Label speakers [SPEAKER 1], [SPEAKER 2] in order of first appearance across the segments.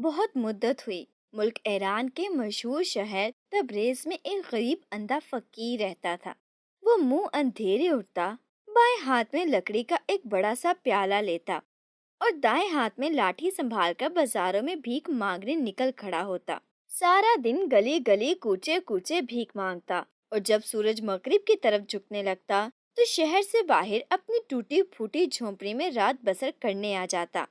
[SPEAKER 1] بہت مدت ہوئی۔ ملک ایران کے مشہور شہر تبریز میں ایک غریب اندھا فقیر رہتا تھا۔ وہ منہ اندھیرے اٹھتا، بائیں ہاتھ میں لکڑی کا ایک بڑا سا پیالہ لیتا اور دائیں ہاتھ میں لاٹھی سنبھال کر بازاروں میں بھیک مانگنے نکل کھڑا ہوتا۔ سارا دن گلی گلی کوچے کوچے بھیک مانگتا، اور جب سورج مغرب کی طرف جھکنے لگتا تو شہر سے باہر اپنی ٹوٹی پھوٹی جھونپڑی میں رات بسر کرنے آ جاتا۔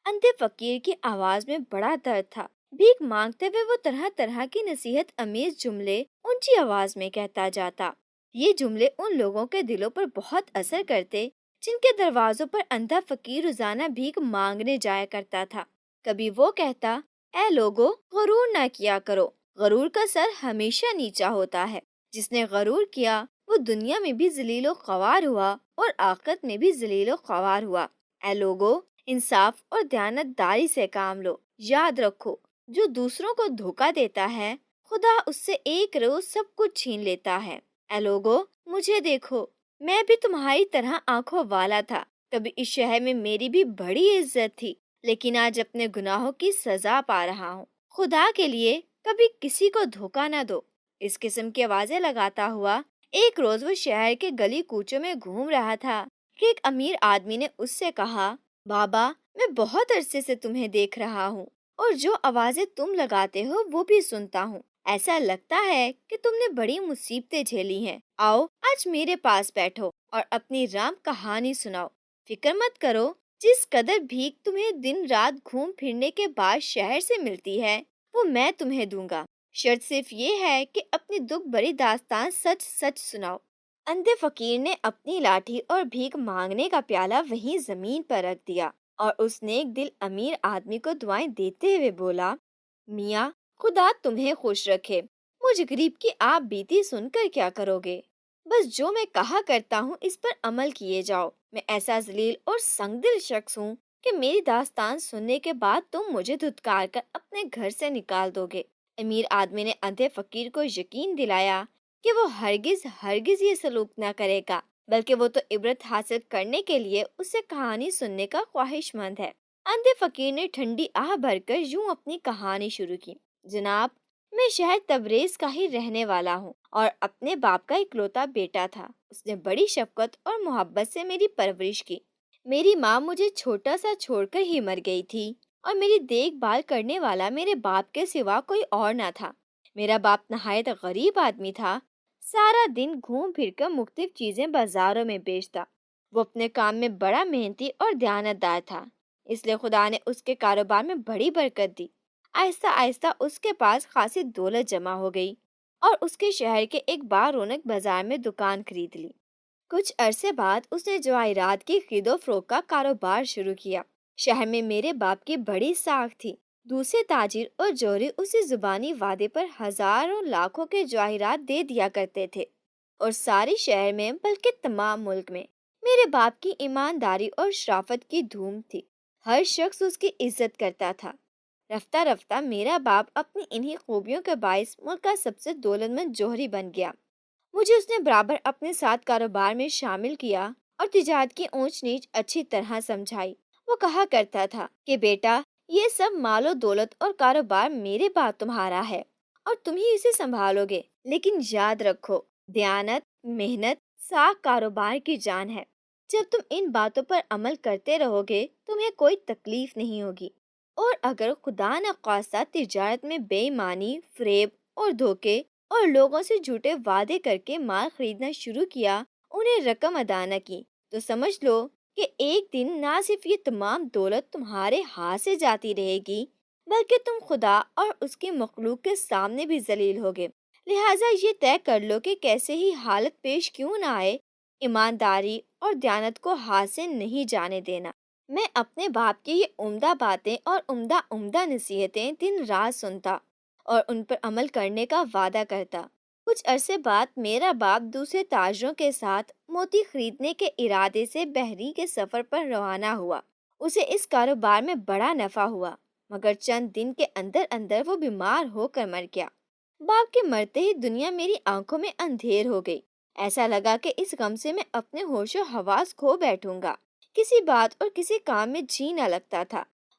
[SPEAKER 1] اندھے فقیر کی آواز میں بڑا درد تھا۔ بھیک مانگتے ہوئے وہ طرح طرح کی نصیحت امیز جملے اونچی آواز میں کہتا جاتا۔ یہ جملے ان لوگوں کے دلوں پر بہت اثر کرتے جن کے دروازوں پر اندھا فقیر روزانہ بھیک مانگنے جایا کرتا تھا۔ کبھی وہ کہتا، اے لوگو، غرور نہ کیا کرو، غرور کا سر ہمیشہ نیچا ہوتا ہے۔ جس نے غرور کیا وہ دنیا میں بھی ذلیل و خوار ہوا اور آخرت میں بھی ذلیل و خوار ہوا۔ اے لوگو، انصاف اور دیانت داری سے کام لو۔ یاد رکھو، جو دوسروں کو دھوکہ دیتا ہے خدا اس سے ایک روز سب کچھ چھین لیتا ہے۔ اے لوگو، مجھے دیکھو، میں بھی تمہاری طرح آنکھوں والا تھا۔ کبھی اس شہر میں میری بھی بڑی عزت تھی، لیکن آج اپنے گناہوں کی سزا پا رہا ہوں۔ خدا کے لیے کبھی کسی کو دھوکہ نہ دو۔ اس قسم کی آوازیں لگاتا ہوا ایک روز وہ شہر کے گلی کوچوں میں گھوم رہا تھا کہ ایک امیر آدمی نے اس سے کہا، بابا، میں بہت عرصے سے تمہیں دیکھ رہا ہوں اور جو آوازیں تم لگاتے ہو وہ بھی سنتا ہوں۔ ایسا لگتا ہے کہ تم نے بڑی مصیبتیں جھیلی ہیں۔ آؤ آج میرے پاس بیٹھو اور اپنی رام کہانی سناؤ۔ فکر مت کرو، جس قدر بھیک تمہیں دن رات گھوم پھرنے کے بعد شہر سے ملتی ہے وہ میں تمہیں دوں گا۔ شرط صرف یہ ہے کہ اپنی دکھ بھری داستان سچ سچ سناؤ۔ اندھے فقیر نے اپنی لاٹھی اور بھیک مانگنے کا پیالہ وہیں زمین پر رکھ دیا اور اس نیک دل امیر آدمی کو دعائیں دیتے ہوئے بولا، میاں، خدا تمہیں خوش رکھے۔ مجھ غریب کی آپ بیتی سن کر کیا کرو گے؟ بس جو میں کہا کرتا ہوں اس پر عمل کیے جاؤ۔ میں ایسا ذلیل اور سنگ دل شخص ہوں کہ میری داستان سننے کے بعد تم مجھے دھتکار کر اپنے گھر سے نکال دو گے۔ امیر آدمی نے اندھے فقیر کو یقین دلایا کہ وہ ہرگز ہرگز یہ سلوک نہ کرے گا، بلکہ وہ تو عبرت حاصل کرنے کے لیے اسے کہانی سننے کا خواہش مند ہے۔ اندھے فقیر نے ٹھنڈی آہ بھر کر یوں اپنی کہانی شروع کی، جناب، میں شہر تبریز کا ہی رہنے والا ہوں اور اپنے باپ کا اکلوتا بیٹا تھا۔ اس نے بڑی شفقت اور محبت سے میری پرورش کی۔ میری ماں مجھے چھوٹا سا چھوڑ کر ہی مر گئی تھی اور میری دیکھ بھال کرنے والا میرے باپ کے سوا کوئی اور نہ تھا۔ میرا باپ نہایت غریب آدمی تھا، سارا دن گھوم پھر کر مختلف چیزیں بازاروں میں بیچتا۔ وہ اپنے کام میں بڑا محنتی اور دیانت دار تھا، اس لیے خدا نے اس کے کاروبار میں بڑی برکت دی۔ آہستہ آہستہ اس کے پاس خاصی دولت جمع ہو گئی اور اس کے شہر کے ایک با رونق بازار میں دکان خرید لی۔ کچھ عرصے بعد اس نے جواہرات کی خرید و فروخت کا کاروبار شروع کیا۔ شہر میں میرے باپ کی بڑی ساکھ تھی۔ دوسرے تاجر اور جوہری اسی زبانی وعدے پر ہزاروں لاکھوں کے جواہرات دے دیا کرتے تھے، اور سارے شہر میں بلکہ تمام ملک میں میرے باپ کی ایمانداری اور شرافت کی دھوم تھی۔ ہر شخص اس کی عزت کرتا تھا۔ رفتہ رفتہ میرا باپ اپنی انہی خوبیوں کے باعث ملک کا سب سے دولت مند جوہری بن گیا۔ مجھے اس نے برابر اپنے ساتھ کاروبار میں شامل کیا اور تجارت کی اونچ نیچ اچھی طرح سمجھائی۔ وہ کہا کرتا تھا کہ بیٹا، یہ سب مال و دولت اور کاروبار میرے بعد تمہارا ہے اور تم ہی اسے سنبھالو گے، لیکن یاد رکھو، دیانت، محنت، ساکھ کاروبار کی جان ہے۔ جب تم ان باتوں پر عمل کرتے رہو گے تمہیں کوئی تکلیف نہیں ہوگی، اور اگر خدا نخواستہ تجارت میں بے ایمانی، فریب اور دھوکے اور لوگوں سے جھوٹے وعدے کر کے مال خریدنا شروع کیا، انہیں رقم ادا نہ کی، تو سمجھ لو کہ ایک دن نہ صرف یہ تمام دولت تمہارے ہاتھ سے جاتی رہے گی، بلکہ تم خدا اور اس کی مخلوق کے سامنے بھی ذلیل ہوگے۔ لہٰذا یہ طے کر لو کہ کیسے ہی حالت پیش کیوں نہ آئے، ایمانداری اور دیانت کو ہاتھ سے نہیں جانے دینا۔ میں اپنے باپ کی یہ عمدہ باتیں اور عمدہ نصیحتیں دن رات سنتا اور ان پر عمل کرنے کا وعدہ کرتا۔ کچھ عرصے بعد میرا باپ دوسرے تاجروں کے ساتھ موتی خریدنے کے ارادے سے بحرین کے سفر پر روانہ ہوا۔ اسے اس کاروبار میں بڑا نفع ہوا، مگر چند دن کے اندر اندر وہ بیمار ہو کر مر گیا۔ باپ کے مرتے ہی دنیا میری آنکھوں میں اندھیر ہو گئی۔ ایسا لگا کہ اس غم سے میں اپنے ہوش و حواس کھو بیٹھوں گا۔ کسی بات اور کسی کام میں جی نہ لگتا تھا۔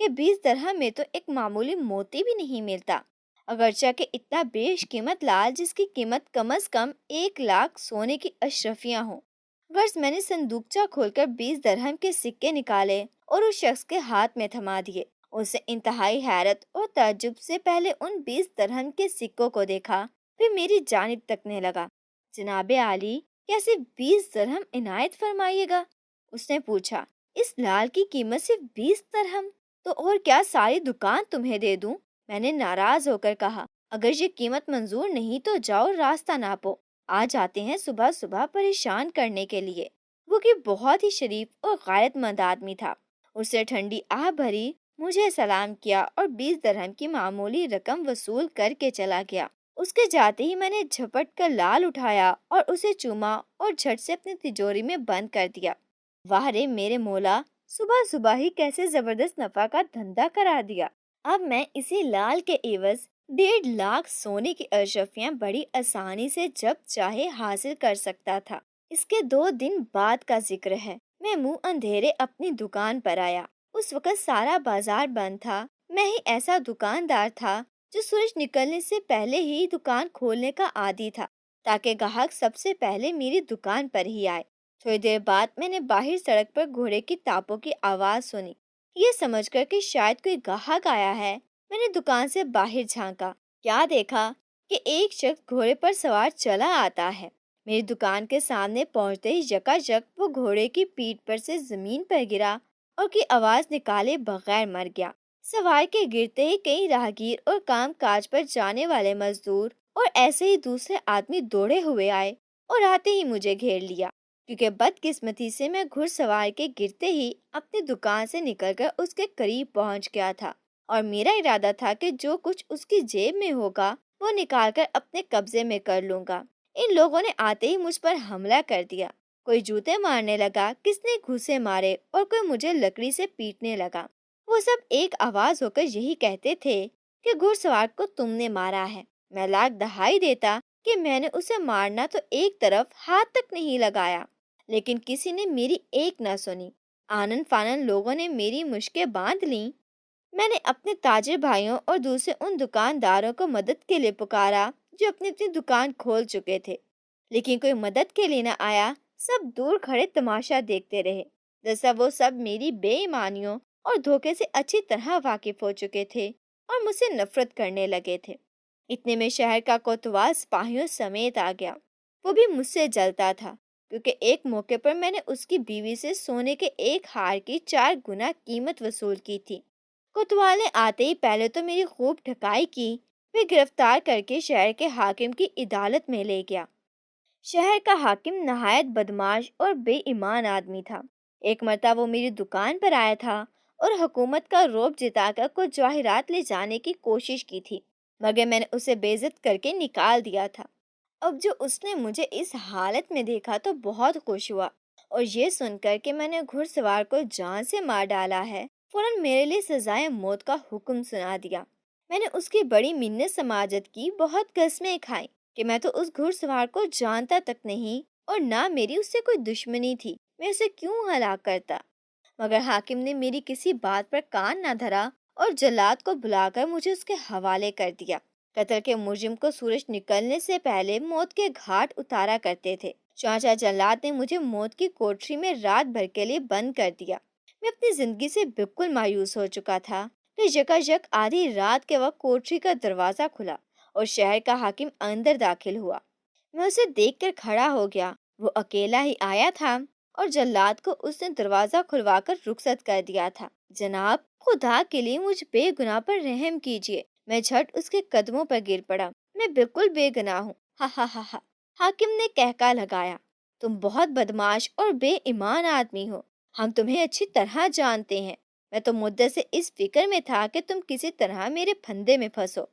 [SPEAKER 1] کہ 20 درہم میں تو ایک معمولی موتی بھی نہیں ملتا، اگرچہ کہ اتنا بیش قیمت لال جس کی قیمت کم از کم 1 لاکھ سونے کی اشرفیاں ہوں۔ غرض میں نے صندوقچہ کھول کر 20 درہم کے سکے نکالے اور اس شخص کے ہاتھ میں تھما دیے۔ اسے انتہائی حیرت اور تعجب سے پہلے ان 20 درہم کے سکوں کو دیکھا، پھر میری جانب تکنے لگا۔ جناب عالی، کیا صرف 20 درہم عنایت فرمائیے گا؟ اس نے پوچھا۔ اس لال کی قیمت صرف 20 درہم؟ تو اور کیا ساری دکان تمہیں دے دوں؟ میں نے ناراض ہو کر کہا۔ اگر یہ قیمت منظور نہیں تو جاؤ راستہ ناپو، آ جاتے ہیں صبح صبح پریشان کرنے کے لیے۔ وہ کہ بہت ہی شریف اور غیرت مند آدمی تھا۔ اسے ٹھنڈی آہ بھری، مجھے سلام کیا اور 20 درہم کی معمولی رقم وصول کر کے چلا گیا۔ اس کے جاتے ہی میں نے جھپٹ کر لال اٹھایا اور اسے چوما اور جھٹ سے اپنی تجوری میں بند کر دیا۔ واہ رے میرے مولا، صبح صبح ہی کیسے زبردست نفع کا دھندا کرا دیا۔ اب میں اسی لال کے عوض 1.5 لاکھ سونے کی اشرفیاں بڑی آسانی سے جب چاہے حاصل کر سکتا تھا۔ اس کے 2 دن بعد کا ذکر ہے۔ میں منہ اندھیرے اپنی دکان پر آیا۔ اس وقت سارا بازار بند تھا۔ میں ہی ایسا دکاندار تھا جو سورج نکلنے سے پہلے ہی دکان کھولنے کا عادی تھا تاکہ گاہک سب سے پہلے میری دکان پر ہی آئے۔ تھوڑی دیر بعد میں نے باہر سڑک پر گھوڑے کی ٹاپوں کی آواز سنی۔ یہ سمجھ کر کہ شاید کوئی گاہک آیا ہے، میں نے دکان سے باہر جھانکا۔ کیا دیکھا کہ ایک شخص گھوڑے پر سوار چلا آتا ہے۔ میری دکان کے سامنے پہنچتے ہی یکایک وہ گھوڑے کی پیٹھ پر سے زمین پر گرا اور کی آواز نکالے بغیر مر گیا۔ سوار کے گرتے ہی کئی راہگیر اور کام کاج پر جانے والے مزدور اور ایسے ہی دوسرے آدمی دوڑے ہوئے آئے اور آتے ہی مجھے گھیر لیا، کیونکہ بدقسمتی سے میں گھڑ سوار کے گرتے ہی اپنی دکان سے نکل کر اس کے قریب پہنچ گیا تھا اور میرا ارادہ تھا کہ جو کچھ اس کی جیب میں ہوگا وہ نکال کر اپنے قبضے میں کر لوں گا۔ ان لوگوں نے آتے ہی مجھ پر حملہ کر دیا۔ کوئی جوتے مارنے لگا، کس نے گھوسے مارے اور کوئی مجھے لکڑی سے پیٹنے لگا۔ وہ سب ایک آواز ہو کر یہی کہتے تھے کہ گھڑ سوار کو تم نے مارا ہے۔ میں لاکھ دہائی دیتا کہ میں نے اسے مارنا تو ایک طرف ہاتھ تک نہیں لگایا، لیکن کسی نے میری ایک نہ سنی۔ آنن فانن لوگوں نے میری مشکیں باندھ لیں۔ میں نے اپنے تاجر بھائیوں اور دوسرے ان دکانداروں کو مدد کے لیے پکارا جو اپنی اپنی دکان کھول چکے تھے، لیکن کوئی مدد کے لیے نہ آیا۔ سب دور کھڑے تماشا دیکھتے رہے، جیسا وہ سب میری بے ایمانیوں اور دھوکے سے اچھی طرح واقف ہو چکے تھے اور مجھ سے نفرت کرنے لگے تھے۔ اتنے میں شہر کا کوتوال سپاہیوں سمیت آ گیا۔ وہ بھی مجھ سے جلتا تھا، کیونکہ ایک موقع پر میں نے اس کی بیوی سے سونے کے ایک ہار کی 4 گنا قیمت وصول کی تھی۔ کوتوال نے آتے ہی پہلے تو میری خوب ٹھکائی کی، پھر گرفتار کر کے شہر کے حاکم کی عدالت میں لے گیا۔ شہر کا حاکم نہایت بدمعاش اور بے ایمان آدمی تھا۔ ایک مرتبہ وہ میری دکان پر آیا تھا اور حکومت کا رعب جتا کر کچھ جواہرات لے جانے کی کوشش کی تھی، مگر میں نے اسے بے عزت کر کے نکال دیا تھا۔ اب جو اس نے مجھے اس حالت میں دیکھا تو بہت خوش ہوا، اور یہ سن کر کہ میں نے گھڑ سوار کو جان سے مار ڈالا ہے، فوراً میرے لیے سزائے موت کا حکم سنا دیا۔ میں نے اس کی بڑی منت سماجت کی، بہت قسمیں کھائیں کہ میں تو اس گھڑ سوار کو جانتا تک نہیں اور نہ میری اس سے کوئی دشمنی تھی، میں اسے کیوں ہلاک کرتا۔ مگر حاکم نے میری کسی بات پر کان نہ دھرا اور جلاد کو بلا کر مجھے اس کے حوالے کر دیا۔ قتل کے مجرم کو سورج نکلنے سے پہلے موت کے گھاٹ اتارا کرتے تھے، چانچہ جلاد نے مجھے موت کی کوٹری میں رات بھر کے لیے بند کر دیا۔ میں اپنی زندگی سے بالکل مایوس ہو چکا تھا کہ یکایک آدھی رات کے وقت کوٹری کا دروازہ کھلا اور شہر کا حاکم اندر داخل ہوا۔ میں اسے دیکھ کر کھڑا ہو گیا۔ وہ اکیلا ہی آیا تھا اور جلاد کو اس نے دروازہ کھلوا کر رخصت کر دیا تھا۔ جناب، خدا کے لیے مجھ بے گناہ پر رحم کیجیے۔ میں جھٹ اس کے قدموں پر گر پڑا۔ میں بالکل بے گناہ ہوں۔ ہا ہا ہا ہا۔ حاکم نے کہکا لگایا۔ تم بہت بدمعاش اور بے ایمان آدمی ہو، ہم تمہیں اچھی طرح جانتے ہیں۔ میں تو مدت سے اس فکر میں تھا کہ تم کسی طرح میرے پھندے میں پھنسو۔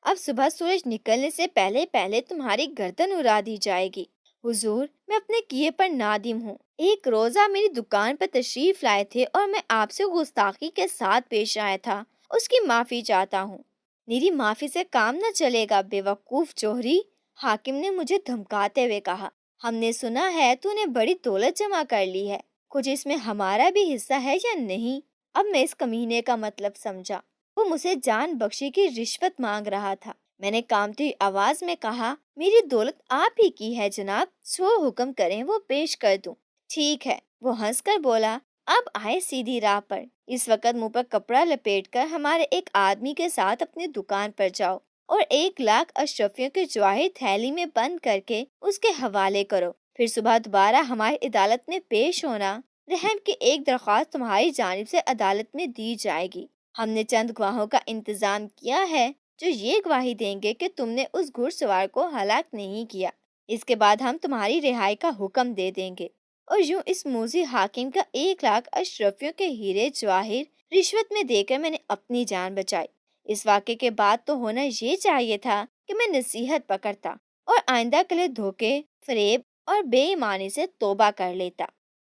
[SPEAKER 1] اب صبح سورج نکلنے سے پہلے پہلے تمہاری گردن اڑا دی جائے گی۔ حضور، میں اپنے کیے پر نادم ہوں۔ ایک روزہ میری دکان پر تشریف لائے تھے اور میں آپ سے گستاخی کے ساتھ پیش آیا تھا، اس کی معافی چاہتا ہوں۔ میری معافی سے کام نہ چلے گا بے وقوف جوہری، حاکم نے مجھے دھمکاتے ہوئے کہا۔ ہم نے سنا ہے تو نے بڑی دولت جمع کر لی ہے، کچھ اس میں ہمارا بھی حصہ ہے یا نہیں؟ اب میں اس کمینے کا مطلب سمجھا۔ وہ مجھ سے جان بخشی کی رشوت مانگ رہا تھا۔ میں نے کانپتی آواز میں کہا، میری دولت آپ ہی کی ہے جناب، جو حکم کریں وہ پیش کر دوں۔ ٹھیک ہے، وہ ہنس کر بولا، اب آئے سیدھی راہ پر۔ اس وقت منہ پر کپڑا لپیٹ کر ہمارے ایک آدمی کے ساتھ اپنی دکان پر جاؤ اور 1,00,000 اشرفیوں کے جواہر تھیلی میں بند کر کے اس کے حوالے کرو۔ پھر صبح دوبارہ ہماری عدالت میں پیش ہونا۔ رحم کی ایک درخواست تمہاری جانب سے عدالت میں دی جائے گی۔ ہم نے چند گواہوں کا انتظام کیا ہے جو یہ گواہی دیں گے کہ تم نے اس گھڑ سوار کو ہلاک نہیں کیا۔ اس کے بعد ہم تمہاری رہائی کا حکم دے دیں گے۔ اور یوں اس موذی حاکم کا 1,00,000 اشرفیوں کے ہیرے جواہر رشوت میں دے کر میں نے اپنی جان بچائی۔ اس واقعے کے بعد تو ہونا یہ چاہیے تھا کہ میں نصیحت پکڑتا اور آئندہ کے لیے دھوکے، فریب اور بے ایمانی سے توبہ کر لیتا،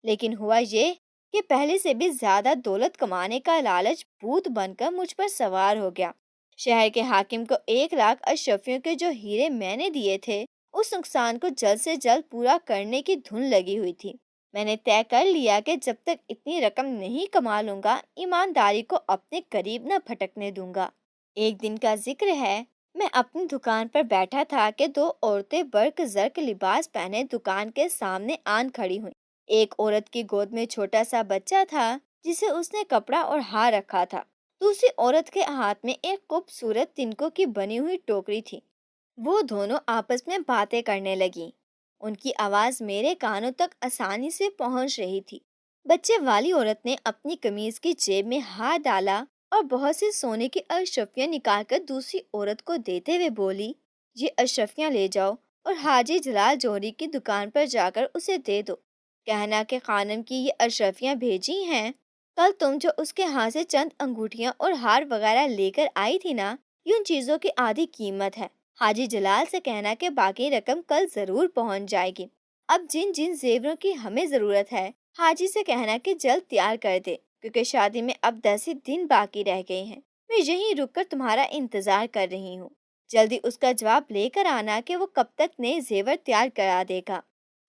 [SPEAKER 1] لیکن ہوا یہ کہ پہلے سے بھی زیادہ دولت کمانے کا لالچ بھوت بن کر مجھ پر سوار ہو گیا۔ شہر کے حاکم کو 1,00,000 اشرفیوں کے جو ہیرے میں نے دیے تھے، اس نقصان کو جلد سے جلد پورا کرنے کی دھن لگی ہوئی تھی۔ میں نے طے کر لیا کہ جب تک اتنی رقم نہیں کما لوں گا، ایمانداری کو اپنے قریب نہ پھٹکنے دوں گا۔ ایک دن کا ذکر ہے، میں اپنی دکان پر بیٹھا تھا کہ 2 عورتیں برق زرق لباس پہنے دکان کے سامنے آن کھڑی ہوئیں۔ ایک عورت کی گود میں چھوٹا سا بچہ تھا جسے اس نے کپڑا اور ہار رکھا تھا۔ دوسری عورت کے ہاتھ میں ایک خوبصورت تنکوں کی بنی ہوئی ٹوکری تھی۔ وہ دونوں آپس میں باتیں کرنے لگیں۔ ان کی آواز میرے کانوں تک آسانی سے پہنچ رہی تھی۔ بچے والی عورت نے اپنی قمیض کی جیب میں ہاتھ ڈالا اور بہت سی سونے کی اشرفیاں نکال کر دوسری عورت کو دیتے ہوئے بولی، یہ اشرفیاں لے جاؤ اور حاجی جلال جوہری کی دکان پر جا کر اسے دے دو۔ کہنا کہ خانم کی یہ اشرفیاں بھیجی ہیں، کل تم جو اس کے ہاتھ سے چند انگوٹھیاں اور ہار وغیرہ لے کر آئی تھی نا، یہ ان چیزوں کی آدھی قیمت ہے۔ حاجی جلال سے کہنا کہ باقی رقم کل ضرور پہنچ جائے گی۔ اب جن جن زیوروں کی ہمیں ضرورت ہے، حاجی سے کہنا کہ جلد تیار کر دے، کیونکہ شادی میں اب 10 ہی دن باقی رہ گئے ہیں۔ میں یہیں رک کر تمہارا انتظار کر رہی ہوں۔ جلدی اس کا جواب لے کر آنا کہ وہ کب تک نئے زیور تیار کرا دے گا۔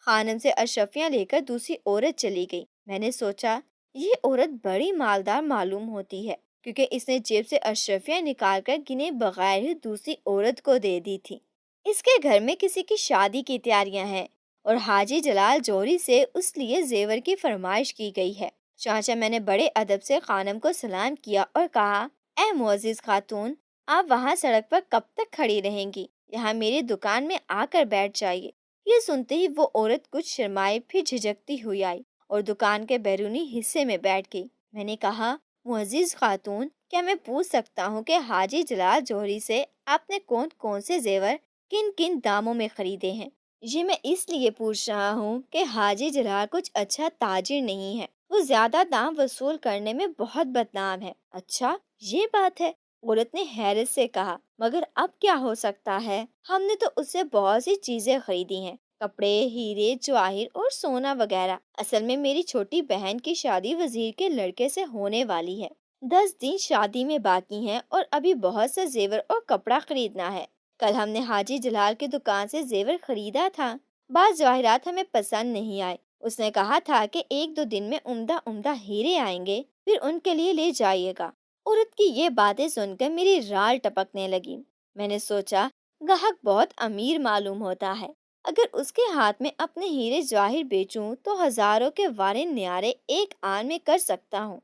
[SPEAKER 1] خانم سے اشرفیاں لے کر دوسری عورت چلی گئی۔ میں نے سوچا، یہ عورت بڑی مالدار معلوم ہوتی ہے، کیونکہ اس نے جیب سے اشرفیاں نکال کر گنے بغیر ہی دوسری عورت کو دے دی تھی۔ اس کے گھر میں کسی کی شادی کی تیاریاں ہیں اور حاجی جلال جوہری سے اس لیے زیور کی فرمائش کی گئی ہے۔ چانچہ میں نے بڑے ادب سے خانم کو سلام کیا اور کہا، اے معزز خاتون، آپ وہاں سڑک پر کب تک کھڑی رہیں گی؟ یہاں میری دکان میں آ کر بیٹھ جائیے۔ یہ سنتے ہی وہ عورت کچھ شرمائے پھر جھجکتی ہوئی آئی اور دکان کے بیرونی حصے میں بیٹھ گئی۔ میں نے کہا، معزز خاتون، کیا میں پوچھ سکتا ہوں کہ حاجی جلال جوہری سے آپ نے کون کون سے زیور کن کن داموں میں خریدے ہیں؟ یہ میں اس لیے پوچھ رہا ہوں کہ حاجی جلال کچھ اچھا تاجر نہیں ہے، وہ زیادہ دام وصول کرنے میں بہت بدنام ہے۔ اچھا، یہ بات ہے، عورت نے حیرت سے کہا، مگر اب کیا ہو سکتا ہے؟ ہم نے تو اس سے بہت سی چیزیں خریدی ہیں، کپڑے، ہیرے، جواہر اور سونا وغیرہ۔ اصل میں میری چھوٹی بہن کی شادی وزیر کے لڑکے سے ہونے والی ہے۔ 10 دن شادی میں باقی ہیں اور ابھی بہت سا زیور اور کپڑا خریدنا ہے۔ کل ہم نے حاجی جلال کی دکان سے زیور خریدا تھا، بعض جواہرات ہمیں پسند نہیں آئے۔ اس نے کہا تھا کہ 1-2 دن میں عمدہ عمدہ ہیرے آئیں گے، پھر ان کے لیے لے جائیے گا۔ عورت کی یہ باتیں سن کر میری رال ٹپکنے لگی۔ میں نے سوچا، گاہک بہت امیر معلوم ہوتا ہے، اگر اس کے ہاتھ میں اپنے ہیرے جواہر بیچوں تو ہزاروں کے وارے نیارے ایک آن میں کر سکتا ہوں۔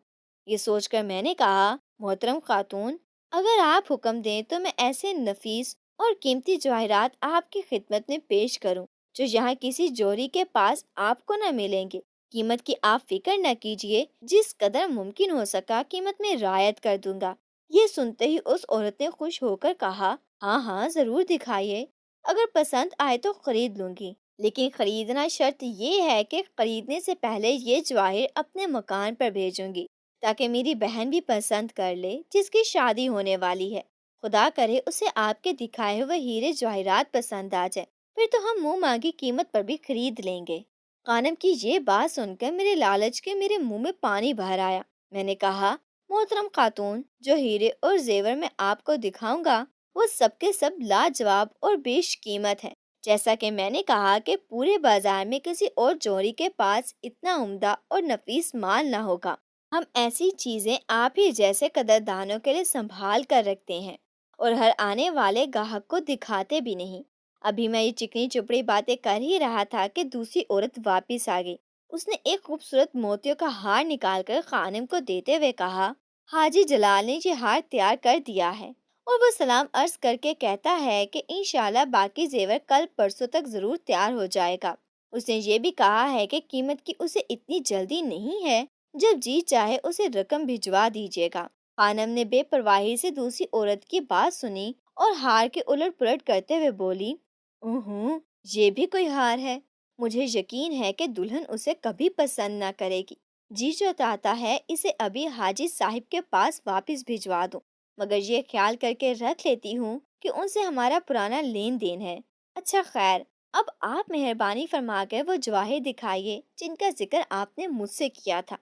[SPEAKER 1] یہ سوچ کر میں نے کہا، محترم خاتون، اگر آپ حکم دیں تو میں ایسے نفیس اور قیمتی جواہرات آپ کی خدمت میں پیش کروں جو یہاں کسی جوہری کے پاس آپ کو نہ ملیں گے۔ قیمت کی آپ فکر نہ کیجیے، جس قدر ممکن ہو سکا قیمت میں رعایت کر دوں گا۔ یہ سنتے ہی اس عورت نے خوش ہو کر کہا، ہاں ہاں ضرور دکھائیے، اگر پسند آئے تو خرید لوں گی، لیکن خریدنا شرط یہ ہے کہ خریدنے سے پہلے یہ جواہر اپنے مکان پر بھیجوں گی تاکہ میری بہن بھی پسند کر لے جس کی شادی ہونے والی ہے۔ خدا کرے اسے آپ کے دکھائے ہوئے ہیرے جواہرات پسند آ جائے، پھر تو ہم منہ مانگی قیمت پر بھی خرید لیں گے۔ خانم کی یہ بات سن کر میرے لالچ کے میرے منہ میں پانی بھر آیا۔ میں نے کہا، محترم خاتون، جو ہیرے اور زیور میں آپ کو دکھاؤں گا وہ سب کے سب لاجواب اور بیش قیمت ہے۔ جیسا کہ میں نے کہا کہ پورے بازار میں کسی اور جوہری کے پاس اتنا عمدہ اور نفیس مال نہ ہوگا۔ ہم ایسی چیزیں آپ ہی جیسے قدردانوں کے لیے سنبھال کر رکھتے ہیں اور ہر آنے والے گاہک کو دکھاتے بھی نہیں۔ ابھی میں یہ چکنی چپڑی باتیں کر ہی رہا تھا کہ دوسری عورت واپس آ گئی۔ اس نے ایک خوبصورت موتیوں کا ہار نکال کر خانم کو دیتے ہوئے کہا، حاجی جلال نے یہ ہار تیار کر دیا ہے اور وہ سلام عرض کر کے کہتا ہے کہ انشاءاللہ باقی زیور کل پرسوں تک ضرور تیار ہو جائے گا۔ اس نے یہ بھی کہا ہے کہ قیمت کی اسے اتنی جلدی نہیں ہے، جب جی چاہے اسے رقم بھجوا دیجیے گا۔ خانم نے بے پرواہی سے دوسری عورت کی بات سنی اور ہار کے الٹ پلٹ کرتے ہوئے بولی، اوہوں، یہ بھی کوئی ہار ہے؟ مجھے یقین ہے کہ دلہن اسے کبھی پسند نہ کرے گی۔ جی جو چاہتا ہے اسے ابھی حاجی صاحب کے پاس واپس بھجوا دوں، مگر یہ خیال کر کے رکھ لیتی ہوں کہ ان سے ہمارا پرانا لین دین ہے۔ اچھا خیر، اب آپ مہربانی فرما کر وہ جواہر دکھائیے جن کا ذکر آپ نے مجھ سے کیا تھا۔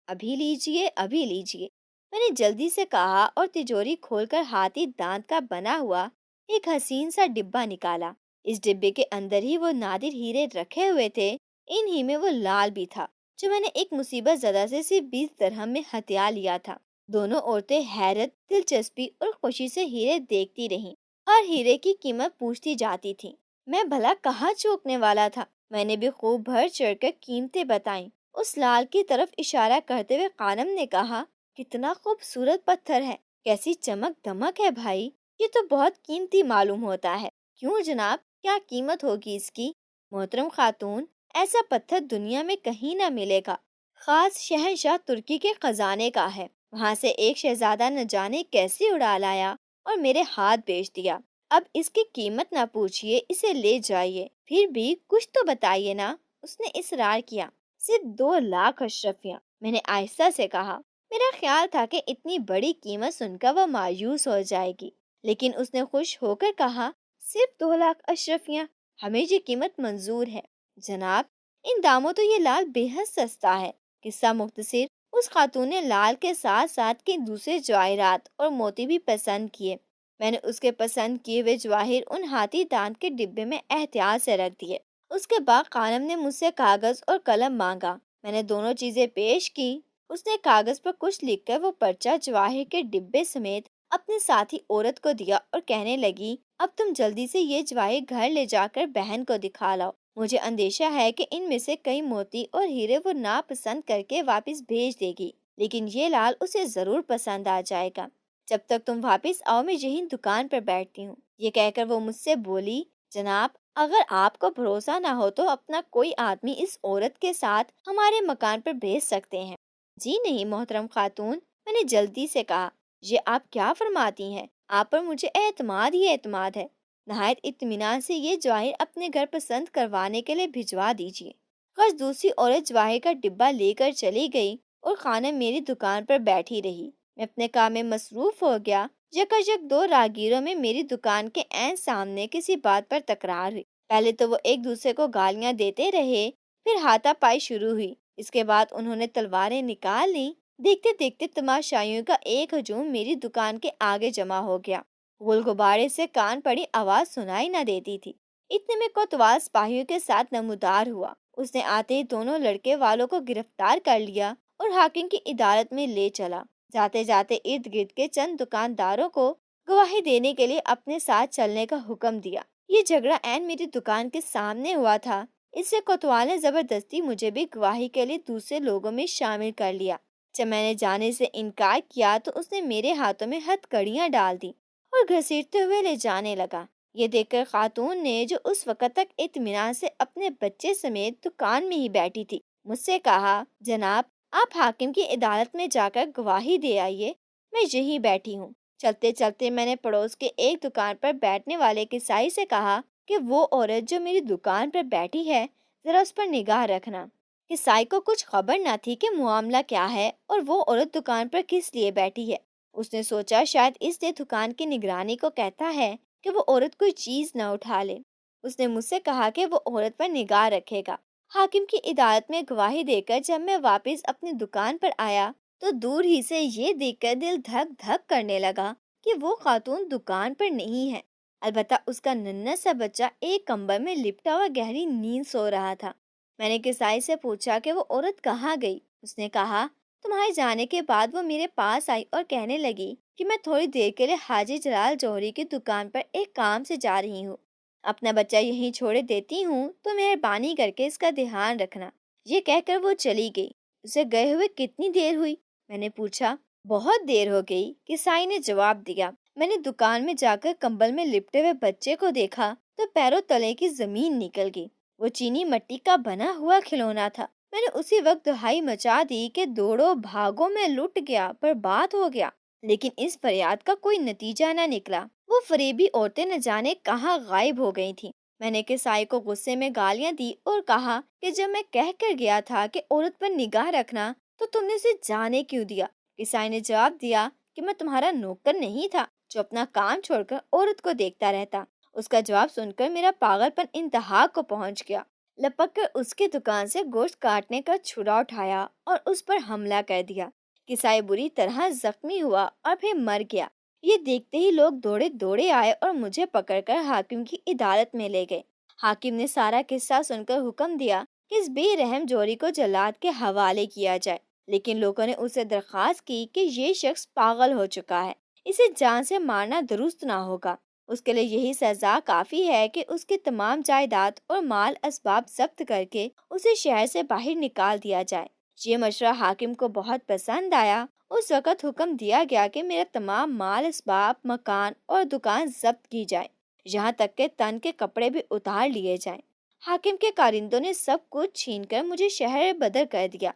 [SPEAKER 1] ابھی لیجئے، ابھی لیجئے، میں نے جلدی سے کہا اور تجوری کھول کر ہاتھی دانت کا بنا ہوا ایک حسین سا ڈبہ نکالا۔ اس ڈبے کے اندر ہی وہ نادر ہیرے رکھے ہوئے تھے، ان ہی میں وہ لال بھی تھا جو میں نے ایک مصیبت زدہ سے صرف 20 درہم میں ہتھیا لیا تھا۔ دونوں عورتیں حیرت، دلچسپی اور خوشی سے ہیرے دیکھتی رہیں، ہر ہیرے کی قیمت پوچھتی جاتی تھی۔ میں بھلا کہاں چوکنے والا تھا، میں نے بھی خوب بڑھ چڑھ کر قیمتیں بتائیں۔ اس لال کی طرف اشارہ کرتے ہوئے خانم نے کہا، کتنا خوبصورت پتھر ہے، کیسی چمک دمک ہے بھائی، یہ تو بہت قیمتی معلوم ہوتا ہے۔ کیوں جناب، کیا قیمت ہوگی اس کی؟ محترم خاتون، ایسا پتھر دنیا میں کہیں نہ ملے گا، خاص شہنشاہ ترکی کے خزانے کا ہے۔ وہاں سے ایک شہزادہ نہ جانے کیسے اڑا لایا اور میرے ہاتھ بیچ دیا۔ اب اس کی قیمت نہ پوچھئے، اسے لے جائیے، پھر بھی کچھ تو بتائیے نا۔ اس نے اصرار کیا۔ صرف 2 لاکھ اشرفیاں، میں نے آہستہ سے کہا۔ میرا خیال تھا کہ اتنی بڑی قیمت سن کر وہ مایوس ہو جائے گی، لیکن اس نے خوش ہو کر کہا، صرف 2 لاکھ اشرفیاں، ہمیں یہ قیمت منظور ہے۔ جناب، ان داموں تو یہ لال بے حد سستا ہے۔ قصہ مختصر، اس خاتون نے لال کے ساتھ ساتھ کے دوسرے جواہرات اور موتی بھی پسند کیے۔ میں نے اس کے پسند کیے ہوئے جواہر ان ہاتھی دانت کے ڈبے میں احتیاط سے رکھ دیے۔ اس کے بعد خانم نے مجھ سے کاغذ اور قلم مانگا، میں نے دونوں چیزیں پیش کی۔ اس نے کاغذ پر کچھ لکھ کر وہ پرچہ جواہر کے ڈبے سمیت اپنے ساتھی عورت کو دیا اور کہنے لگی، اب تم جلدی سے یہ جواہر گھر لے جا کر بہن کو دکھا لاؤ۔ مجھے اندیشہ ہے کہ ان میں سے کئی موتی اور ہیرے وہ ناپسند کر کے واپس بھیج دے گی، لیکن یہ لال اسے ضرور پسند آ جائے گا۔ جب تک تم واپس آؤ میں یہیں دکان پر بیٹھتی ہوں۔ یہ کہہ کر وہ مجھ سے بولی، جناب، اگر آپ کو بھروسہ نہ ہو تو اپنا کوئی آدمی اس عورت کے ساتھ ہمارے مکان پر بھیج سکتے ہیں۔ جی نہیں محترم خاتون، میں نے جلدی سے کہا، یہ آپ کیا فرماتی ہیں؟ آپ پر مجھے اعتماد ہی اعتماد ہے۔ نہایت اطمینان سے یہ جواہر اپنے گھر پسند کروانے کے لیے بھجوا دیجیے۔ بس دوسری عورت جواہر کا ڈبہ لے کر چلی گئی اور خانم میری دکان پر بیٹھی رہی۔ میں اپنے کام میں مصروف ہو گیا۔ یکایک 2 راہگیروں میں میری دکان کے عین سامنے کسی بات پر تکرار ہوئی۔ پہلے تو وہ ایک دوسرے کو گالیاں دیتے رہے، پھر ہاتھا پائی شروع ہوئی۔ اس کے بعد انہوں نے تلواریں نکال لیں۔ دیکھتے دیکھتے تماشائیوں کا ایک ہجوم میری دکان کے آگے جمع ہو گیا۔ گل غبارے سے کان پڑی آواز سنائی نہ دیتی تھی۔ اتنے میں کوتوال سپاہیوں کے ساتھ نمودار ہوا۔ اس نے آتے ہی دونوں لڑکے والوں کو گرفتار کر لیا اور حاکم کی عدالت میں لے چلا۔ جاتے جاتے ارد گرد کے چند دکانداروں کو گواہی دینے کے لیے اپنے ساتھ چلنے کا حکم دیا۔ یہ جھگڑا عین میری دکان کے سامنے ہوا تھا۔ اس سے کوتوال نے زبردستی مجھے بھی گواہی کے لیے دوسرے لوگوں میں شامل کر لیا۔ جب میں نے جانے سے انکار کیا تو اس نے میرے ہاتھوں میں ہتھ کڑیاں ڈال دی اور گھسیٹتے ہوئے لے جانے لگا۔ یہ دیکھ کر خاتون نے، جو اس وقت تک اطمینان سے اپنے بچے سمیت دکان میں ہی بیٹھی تھی، مجھ سے کہا، جناب، آپ حاکم کی عدالت میں جا کر گواہی دے آئیے، میں یہیں بیٹھی ہوں۔ چلتے چلتے میں نے پڑوس کے ایک دکان پر بیٹھنے والے کسائی سے کہا کہ وہ عورت جو میری دکان پر بیٹھی ہے، ذرا اس پر نگاہ رکھنا۔ کسائی کو کچھ خبر نہ تھی کہ معاملہ کیا ہے اور وہ عورت دکان پر کس لیے بیٹھی ہے۔ اس نے سوچا شاید اس لیے دکان کی نگرانی کو کہتا ہے کہ وہ عورت کوئی چیز نہ اٹھا لے۔ اس نے مجھ سے کہا کہ وہ عورت پر نگاہ رکھے گا۔ حاکم کی عدالت میں گواہی دے کر جب میں واپس اپنی دکان پر آیا تو دور ہی سے یہ دیکھ کر دل دھک دھک کرنے لگا کہ وہ خاتون دکان پر نہیں ہے، البتہ اس کا ننھا سا بچہ ایک کمبل میں لپٹا ہوا گہری نیند سو رہا تھا۔ میں نے کسائی سے پوچھا کہ وہ عورت کہاں گئی؟ اس نے کہا، تمہارے جانے کے بعد وہ میرے پاس آئی اور کہنے لگی کہ میں تھوڑی دیر کے لیے حاجی جلال جوہری کی دکان پر ایک کام سے جا رہی ہوں، اپنا بچہ یہیں چھوڑے دیتی ہوں تو مہربانی کر کے اس کا دھیان رکھنا۔ یہ کہہ کر وہ چلی گئی۔ اسے گئے ہوئے کتنی دیر ہوئی؟ میں نے پوچھا۔ بہت دیر ہو گئی، کسائی نے جواب دیا۔ میں نے دکان میں جا کر کمبل میں لپٹے ہوئے بچے کو دیکھا تو پیروں تلے کی زمین نکل گئی۔ وہ چینی مٹی کا بنا ہوا کھلونا تھا۔ میں نے اسی وقت دہائی مچا دی کہ دوڑو بھاگو، میں لٹ گیا، برباد ہو گیا، لیکن اس فریاد کا کوئی نتیجہ نہ نکلا۔ وہ فریبی عورتیں نہ جانے کہاں غائب ہو گئی تھیں۔ میں نے کسائی کو غصے میں گالیاں دی اور کہا کہ جب میں کہہ کر گیا تھا کہ عورت پر نگاہ رکھنا تو تم نے اسے جانے کیوں دیا؟ کسائی نے جواب دیا کہ میں تمہارا نوکر نہیں تھا جو اپنا کام چھوڑ کر عورت کو دیکھتا رہتا۔ اس کا جواب سن کر میرا پاگل پن انتہا کو پہنچ گیا۔ لپک کر اس کی دکان سے گوشت کاٹنے کا چھرا اٹھایا اور اس پر حملہ کر دیا۔ کسائی بری طرح زخمی ہوا اور پھر مر گیا۔ یہ دیکھتے ہی لوگ دوڑے دوڑے آئے اور مجھے پکڑ کر حاکم کی عدالت میں لے گئے۔ حاکم نے سارا قصہ سن کر حکم دیا کہ اس بے رحم جوہری کو جلاد کے حوالے کیا جائے، لیکن لوگوں نے اسے درخواست کی کہ یہ شخص پاگل ہو چکا ہے، اسے جان سے مارنا درست نہ ہوگا، اس کے لیے یہی سزا کافی ہے کہ اس کی تمام جائیداد اور مال اسباب ضبط کر کے اسے شہر سے باہر نکال دیا جائے۔ یہ مشورہ حاکم کو بہت پسند آیا۔ اس وقت حکم دیا گیا کہ میرا تمام مال اسباب، مکان اور دکان ضبط کی جائے، یہاں تک کہ تن کے کپڑے بھی اتار لیے جائیں۔ حاکم کے کارندوں نے سب کچھ چھین کر مجھے شہر بدر کر دیا۔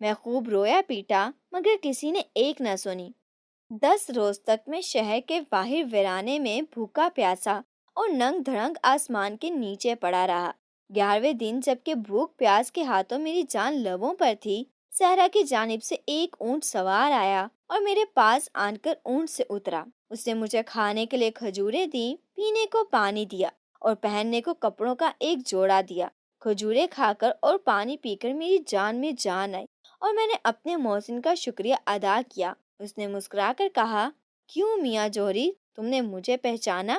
[SPEAKER 1] میں خوب رویا پیٹا مگر کسی نے ایک نہ سنی۔ 10 روز تک میں شہر کے باہر ویرانے میں بھوکا پیاسا اور ننگ دھڑنگ آسمان کے نیچے پڑا رہا۔ 11ویں دن جبکہ بھوک پیاس کے ہاتھوں میری جان لبوں پر تھی، صحرا کی جانب سے ایک اونٹ سوار آیا اور میرے پاس آن کر اونٹ سے اترا۔ اس نے مجھے کھانے کے لیے کھجوریں دیں، پینے کو پانی دیا اور پہننے کو کپڑوں کا ایک جوڑا دیا۔ کھجوریں کھا کر اور پانی پی کر میری جان میں جان آئی اور میں نے اپنے محسن کا شکریہ ادا کیا۔ اس نے مسکرا کر کہا، کیوں میاں جوہری، تم نے مجھے پہچانا؟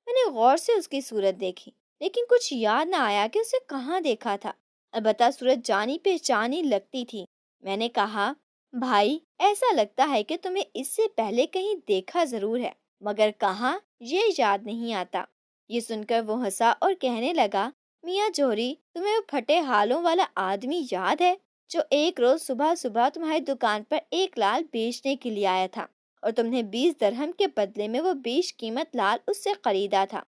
[SPEAKER 1] میں نے غور سے اس کی صورت دیکھی لیکن کچھ یاد نہ آیا کہ اسے کہاں دیکھا تھا، البتہ صورت جانی پہچانی لگتی تھی۔ میں نے کہا، بھائی ایسا لگتا ہے کہ تمہیں اس سے پہلے کہیں دیکھا ضرور ہے مگر کہاں یہ یاد نہیں آتا۔ یہ سن کر وہ ہنسا اور کہنے لگا، میاں جوہری، تمہیں وہ پھٹے حالوں والا آدمی یاد ہے جو ایک روز صبح صبح تمہاری دکان پر ایک لال بیچنے کے لیے آیا تھا اور تم نے 20 درہم کے بدلے میں وہ بیش قیمت لال اس سے خریدا تھا؟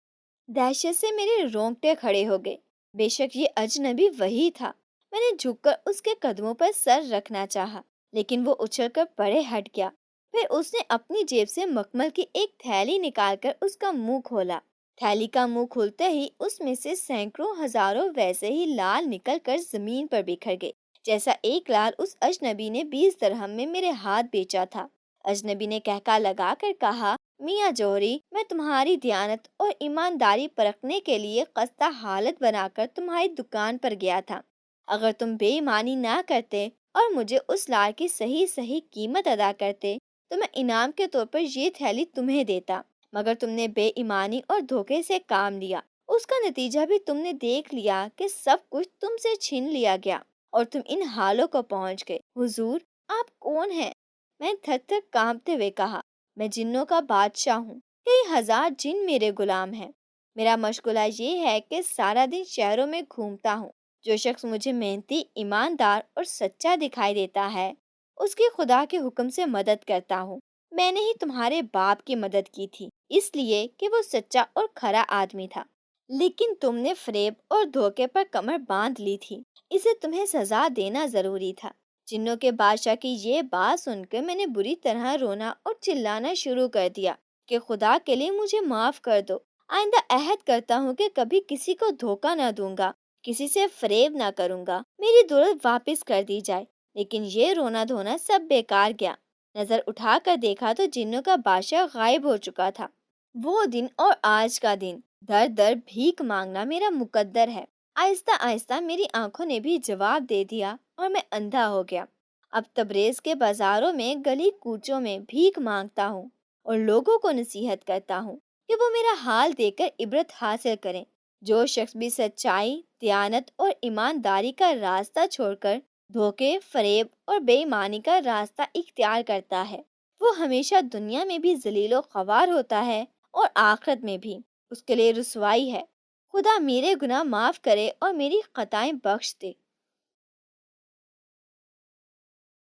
[SPEAKER 1] دہشت سے میرے رونگٹے کھڑے ہو گئے۔ بے شک یہ اجنبی وہی تھا۔ میں نے جھک کر اس کے قدموں پر سر رکھنا چاہا لیکن وہ اچھل کر پرے ہٹ گیا۔ پھر اس نے اپنی جیب سے مخمل کی ایک تھیلی نکال کر اس کا منہ کھولا۔ تھیلی کا منہ کھلتے ہی اس میں سے سینکڑوں ہزاروں ویسے ہی لال نکل کر زمین پر بکھر گئے، جیسا ایک لال اس اجنبی نے 20 درہم میں میرے ہاتھ بیچا تھا۔ اجنبی نے کہکا لگا کر کہا، میاں جوہری، میں تمہاری دیانت اور ایمانداری پرکھنے کے لیے قصدہ حالت بنا کر تمہاری دکان پر گیا تھا۔ اگر تم بے ایمانی نہ کرتے اور مجھے اس لال کی صحیح قیمت ادا کرتے تو میں انعام کے طور پر یہ تھیلی تمہیں دیتا، مگر تم نے بے ایمانی اور دھوکے سے کام لیا۔ اس کا نتیجہ بھی تم نے دیکھ لیا کہ سب کچھ تم سے چھین لیا گیا اور تم ان حالوں کو پہنچ گئے۔ حضور، آپ کون ہیں؟ میں تھر تھر کانپتے ہوئے کہا، میں جنوں کا بادشاہ ہوں، کئی ہزار جن میرے غلام ہیں۔ میرا مشغلہ یہ ہے کہ سارا دن شہروں میں گھومتا ہوں۔ جو شخص مجھے محنتی، ایماندار اور سچا دکھائی دیتا ہے اس کی خدا کے حکم سے مدد کرتا ہوں۔ میں نے ہی تمہارے باپ کی مدد کی تھی اس لیے کہ وہ سچا اور کھرا آدمی تھا، لیکن تم نے فریب اور دھوکے پر کمر باندھ لی تھی، اسے تمہیں سزا دینا ضروری تھا۔ جنوں کے بادشاہ کی یہ بات سن کر میں نے بری طرح رونا اور چلانا شروع کر دیا کہ خدا کے لیے مجھے معاف کر دو، آئندہ عہد کرتا ہوں کہ کبھی کسی کو دھوکہ نہ دوں گا، کسی سے فریب نہ کروں گا، میری دولت واپس کر دی جائے۔ لیکن یہ رونا دھونا سب بیکار گیا۔ نظر اٹھا کر دیکھا تو جنوں کا بادشاہ غائب ہو چکا تھا۔ وہ دن اور آج کا دن در در بھیک مانگنا میرا مقدر ہے۔ آہستہ آہستہ میری آنکھوں نے بھی جواب دے دیا اور میں اندھا ہو گیا۔ اب تبریز کے بازاروں میں، گلی کوچوں میں بھیک مانگتا ہوں اور لوگوں کو نصیحت کرتا ہوں کہ وہ میرا حال دیکھ کر عبرت حاصل کریں۔ جو شخص بھی سچائی، دیانت اور ایمانداری کا راستہ چھوڑ کر دھوکے، فریب اور بے ایمانی کا راستہ اختیار کرتا ہے، وہ ہمیشہ دنیا میں بھی ذلیل و خوار ہوتا ہے اور آخرت میں بھی اس کے لیے رسوائی ہے۔ خدا میرے گناہ معاف کرے اور میری خطائیں بخش دے۔